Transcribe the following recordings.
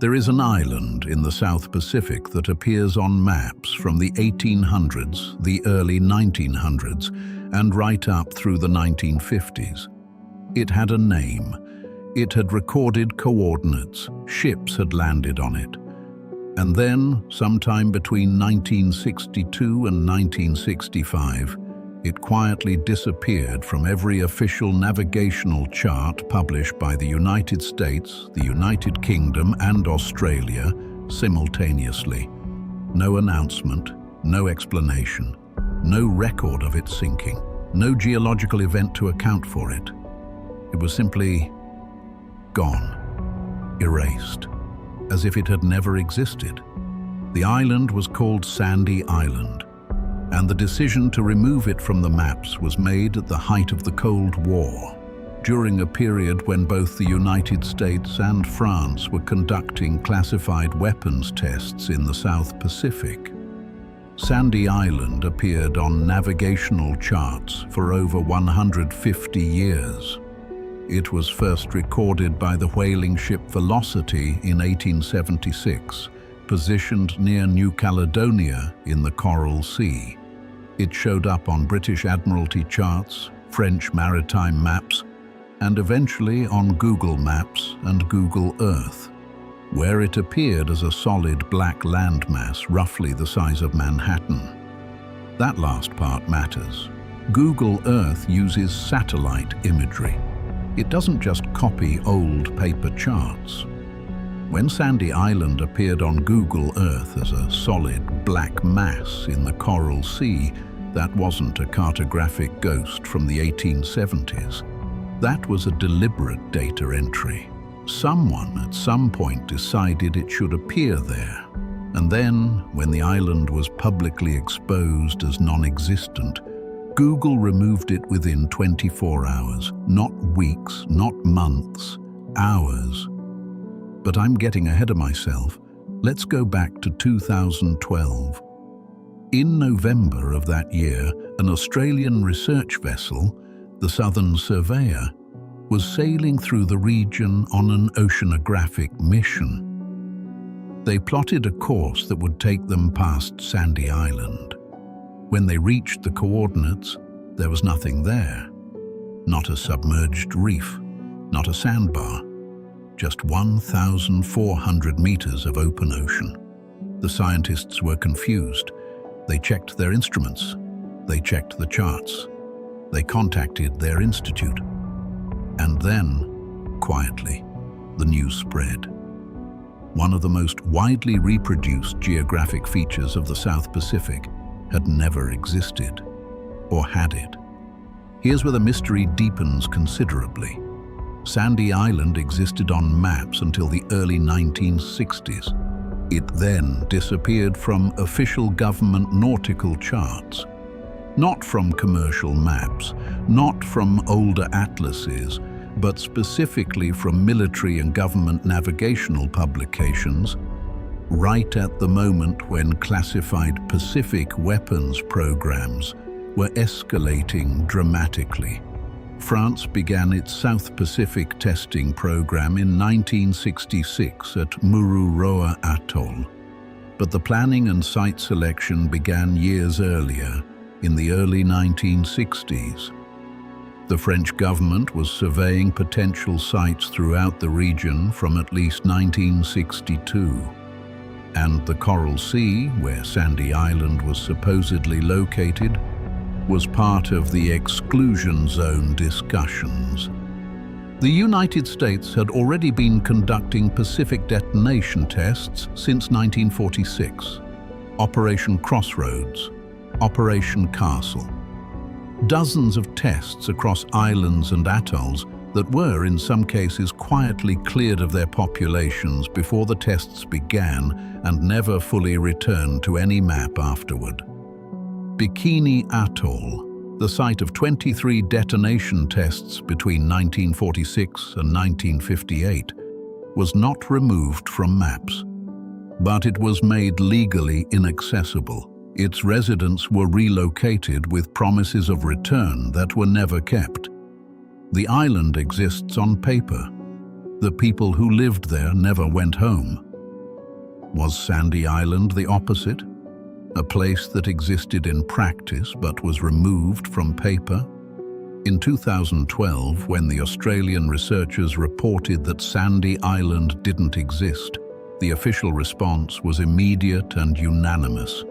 There is an island in the South Pacific that appears on maps from the 1800s, the early 1900s, and right up through the 1950s. It had a name. It had recorded coordinates. Ships had landed on it. And then, sometime between 1962 and 1965, it quietly disappeared from every official navigational chart published by the United States, the United Kingdom, and Australia simultaneously. No announcement, no explanation, no record of its sinking, no geological event to account for it. It was simply gone, erased, as if it had never existed. The island was called Sandy Island, and the decision to remove it from the maps was made at the height of the Cold War, during a period when both the United States and France were conducting classified weapons tests in the South Pacific. Sandy Island appeared on navigational charts for over 150 years. It was first recorded by the whaling ship Velocity in 1876, positioned near New Caledonia in the Coral Sea. It showed up on British Admiralty charts, French maritime maps, and eventually on Google Maps and Google Earth, where it appeared as a solid black landmass roughly the size of Manhattan. That last part matters. Google Earth uses satellite imagery. It doesn't just copy old paper charts. When Sandy Island appeared on Google Earth as a solid black mass in the Coral Sea, that wasn't a cartographic ghost from the 1870s. That was a deliberate data entry. Someone at some point decided it should appear there. And then, when the island was publicly exposed as non-existent, Google removed it within 24 hours. Not weeks, not months, hours. But I'm getting ahead of myself. Let's go back to 2012. In November of that year, an Australian research vessel, the Southern Surveyor, was sailing through the region on an oceanographic mission. They plotted a course that would take them past Sandy Island. When they reached the coordinates, there was nothing there. Not a submerged reef, not a sandbar. Just 1,400 meters of open ocean. The scientists were confused. They checked their instruments. They checked the charts. They contacted their institute. And then, quietly, the news spread. One of the most widely reproduced geographic features of the South Pacific had never existed, or had it. Here's where the mystery deepens considerably. Sandy Island existed on maps until the early 1960s. It then disappeared from official government nautical charts. Not from commercial maps, not from older atlases, but specifically from military and government navigational publications, right at the moment when classified Pacific weapons programs were escalating dramatically. France began its South Pacific testing program in 1966 at Mururoa Atoll, but the planning and site selection began years earlier, in the early 1960s. The French government was surveying potential sites throughout the region from at least 1962. And the Coral Sea, where Sandy Island was supposedly located, was part of the exclusion zone discussions. The United States had already been conducting Pacific detonation tests since 1946. Operation Crossroads, Operation Castle. Dozens of tests across islands and atolls that were, in some cases, quietly cleared of their populations before the tests began and never fully returned to any map afterward. Bikini Atoll, the site of 23 detonation tests between 1946 and 1958, was not removed from maps, but it was made legally inaccessible. Its residents were relocated with promises of return that were never kept. The island exists on paper, The people who lived there never went home. Was Sandy Island the opposite? A place that existed in practice but was removed from paper? In 2012, when the Australian researchers reported that Sandy Island didn't exist, the official response was immediate and unanimous.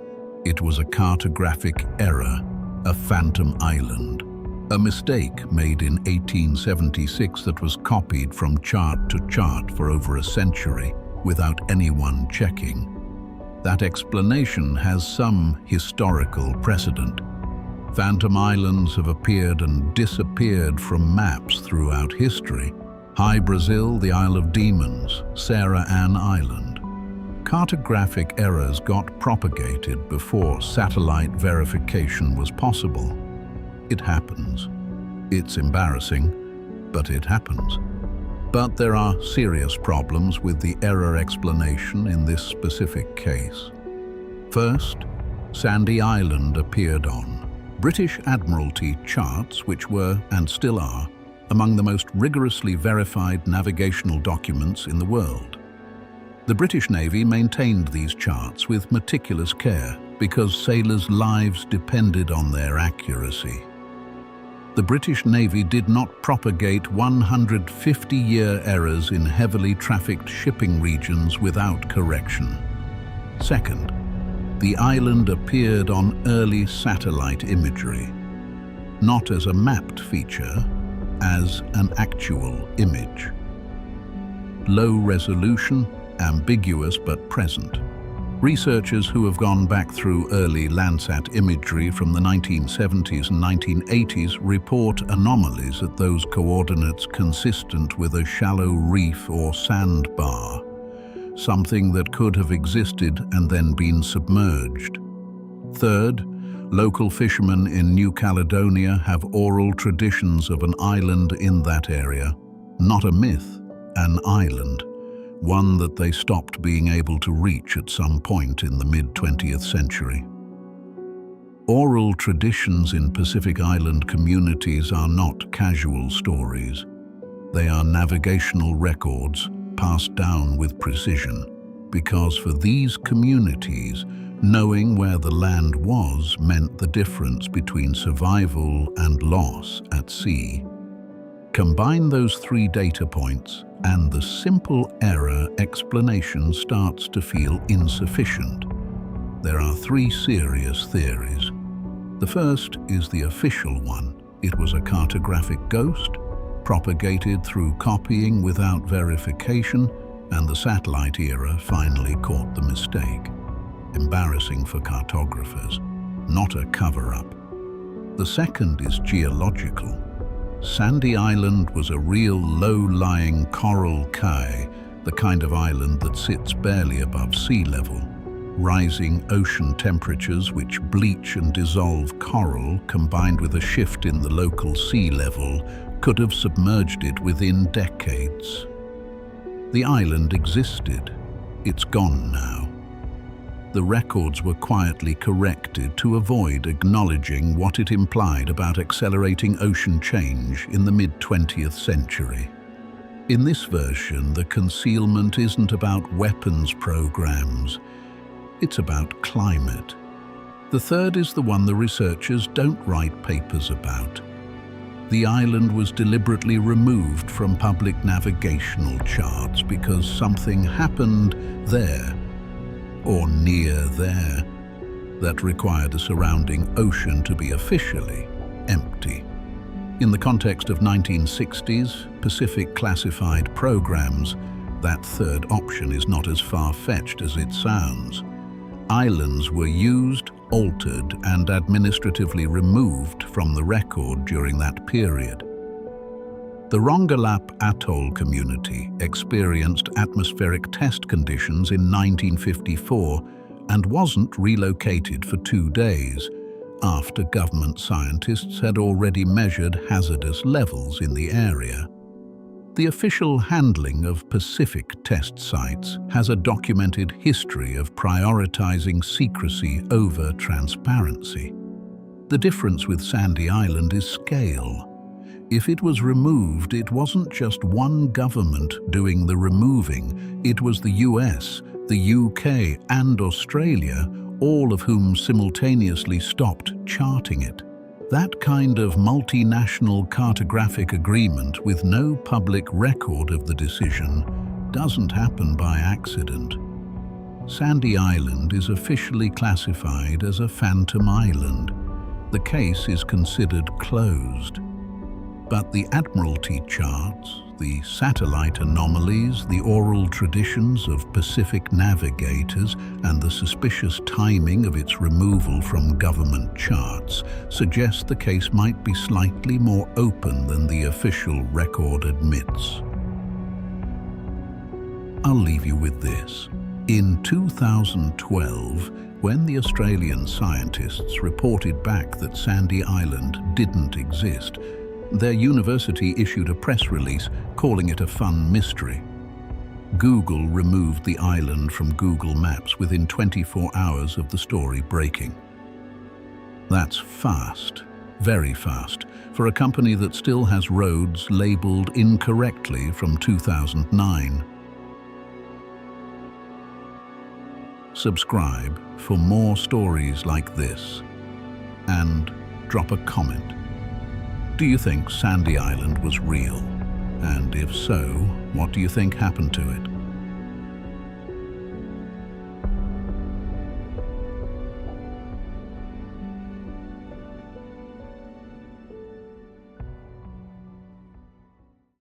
It was a cartographic error, a phantom island. A mistake made in 1876 that was copied from chart to chart for over a century without anyone checking. That explanation has some historical precedent. Phantom islands have appeared and disappeared from maps throughout history. High Brazil, the Isle of Demons, Sarah Ann Island. Cartographic errors got propagated before satellite verification was possible. It happens. It's embarrassing, but it happens. But there are serious problems with the error explanation in this specific case. First, Sandy Island appeared on British Admiralty charts, which were, and still are, among the most rigorously verified navigational documents in the world. The British Navy maintained these charts with meticulous care because sailors' lives depended on their accuracy. The British Navy did not propagate 150-year errors in heavily trafficked shipping regions without correction. Second, the island appeared on early satellite imagery, not as a mapped feature, as an actual image. Low resolution, ambiguous but present. Researchers who have gone back through early Landsat imagery from the 1970s and 1980s report anomalies at those coordinates consistent with a shallow reef or sandbar, something that could have existed and then been submerged. Third, local fishermen in New Caledonia have oral traditions of an island in that area, not a myth, an island. One that they stopped being able to reach at some point in the mid-20th century. Oral traditions in Pacific Island communities are not casual stories. They are navigational records passed down with precision, because for these communities, knowing where the land was meant the difference between survival and loss at sea. Combine those three data points, and the simple error explanation starts to feel insufficient. There are three serious theories. The first is the official one. It was a cartographic ghost, propagated through copying without verification, and the satellite era finally caught the mistake. Embarrassing for cartographers, not a cover-up. The second is geological. Sandy Island was a real low-lying coral cay, the kind of island that sits barely above sea level. Rising ocean temperatures which bleach and dissolve coral, combined with a shift in the local sea level, could have submerged it within decades. The island existed. It's gone now. The records were quietly corrected to avoid acknowledging what it implied about accelerating ocean change in the mid-20th century. In this version, the concealment isn't about weapons programs, it's about climate. The third is the one the researchers don't write papers about. The island was deliberately removed from public navigational charts because something happened there, or near there, that required a surrounding ocean to be officially empty. In the context of 1960s Pacific classified programs, that third option is not as far-fetched as it sounds. Islands were used, altered, and administratively removed from the record during that period. The Rongelap Atoll community experienced atmospheric test conditions in 1954 and wasn't relocated for 2 days, after government scientists had already measured hazardous levels in the area. The official handling of Pacific test sites has a documented history of prioritizing secrecy over transparency. The difference with Sandy Island is scale. If it was removed, it wasn't just one government doing the removing. It was the US, the UK, and Australia, all of whom simultaneously stopped charting it. That kind of multinational cartographic agreement with no public record of the decision doesn't happen by accident. Sandy Island is officially classified as a phantom island. The case is considered closed. But the Admiralty charts, the satellite anomalies, the oral traditions of Pacific navigators, and the suspicious timing of its removal from government charts suggest the case might be slightly more open than the official record admits. I'll leave you with this. In 2012, when the Australian scientists reported back that Sandy Island didn't exist, their university issued a press release calling it a fun mystery. Google removed the island from Google Maps within 24 hours of the story breaking. That's fast, very fast, for a company that still has roads labeled incorrectly from 2009. Subscribe for more stories like this, and drop a comment. Do you think Sandy Island was real? And if so, what do you think happened to it?